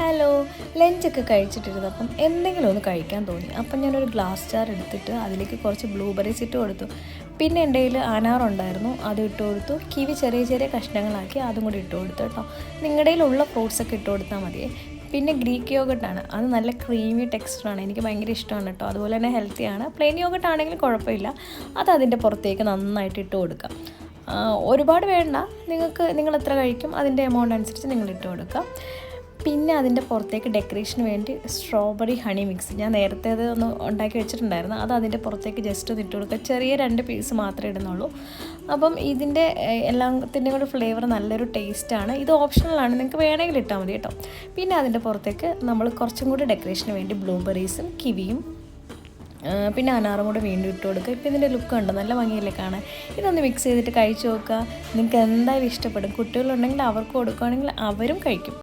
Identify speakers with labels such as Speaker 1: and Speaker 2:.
Speaker 1: Hello, ലഞ്ചൊക്കെ കഴിച്ചിട്ടിരുന്നപ്പം എന്തെങ്കിലും ഒന്ന് കഴിക്കാൻ തോന്നി. അപ്പം ഞാനൊരു ഗ്ലാസ് ജാർ എടുത്തിട്ട് അതിലേക്ക് കുറച്ച് ബ്ലൂബെറീസ് ഇട്ട് കൊടുത്തു. പിന്നെ എൻ്റെ കയ്യിൽ അനാറുണ്ടായിരുന്നു, അത് ഇട്ട് കൊടുത്തു. കിവി ചെറിയ ചെറിയ കഷ്ണങ്ങളാക്കി അതും കൂടി ഇട്ട് കൊടുത്തു കേട്ടോ. നിങ്ങളുടെ കയ്യിലുള്ള ഫ്രൂട്ട്സൊക്കെ ഇട്ട് കൊടുത്താൽ മതിയേ. പിന്നെ ഗ്രീക്ക് യോഗട്ടാണ്, അത് നല്ല ക്രീമി ടെക്സ്ചറാണ്, എനിക്ക് ഭയങ്കര ഇഷ്ടമാണ് കേട്ടോ. അതുപോലെ തന്നെ ഹെൽത്തിയാണ്. പ്ലെയിൻ യോഗട്ട് ആണെങ്കിലും കുഴപ്പമില്ല. അത് അതിൻ്റെ പുറത്തേക്ക് നന്നായിട്ട് ഇട്ട് കൊടുക്കാം. ഒരുപാട് വേണ്ട, നിങ്ങൾ എത്ര കഴിക്കും അതിൻ്റെ എമൗണ്ട് അനുസരിച്ച് നിങ്ങൾ ഇട്ട് കൊടുക്കുക. പിന്നെ അതിൻ്റെ പുറത്തേക്ക് ഡെക്കറേഷന് വേണ്ടി സ്ട്രോബെറി ഹണി മിക്സ് ഞാൻ നേരത്തെ അത് ഒന്ന് ഉണ്ടാക്കി വെച്ചിട്ടുണ്ടായിരുന്നു, അത് അതിൻ്റെ പുറത്തേക്ക് ജസ്റ്റ് ഒന്ന് ഇട്ട് കൊടുക്കുക. ചെറിയ 2 പീസ് മാത്രമേ ഇടുന്നുള്ളൂ. അപ്പം ഇതിൻ്റെ എല്ലാത്തിൻ്റെയും കൂടെ ഫ്ലേവർ നല്ലൊരു ടേസ്റ്റാണ്. ഇത് ഓപ്ഷണലാണ്, നിങ്ങൾക്ക് വേണമെങ്കിൽ ഇട്ടാൽ മതി കേട്ടോ. പിന്നെ അതിൻ്റെ പുറത്തേക്ക് നമ്മൾ കുറച്ചും കൂടി ഡെക്കറേഷന് വേണ്ടി ബ്ലൂബെറീസും കിവിയും പിന്നെ അനാറും കൂടെ വീണ്ടും ഇട്ട് കൊടുക്കുക. ഇപ്പോൾ ഇതിൻ്റെ ലുക്ക് ഉണ്ട്, നല്ല ഭംഗിയല്ലേ കാണാൻ. ഇതൊന്ന് മിക്സ് ചെയ്തിട്ട് കഴിച്ച് നോക്കുക, നിങ്ങൾക്ക് എന്തായാലും ഇഷ്ടപ്പെടും. കുട്ടികളുണ്ടെങ്കിൽ അവർക്ക് കൊടുക്കുകയാണെങ്കിൽ അവരും കഴിക്കും.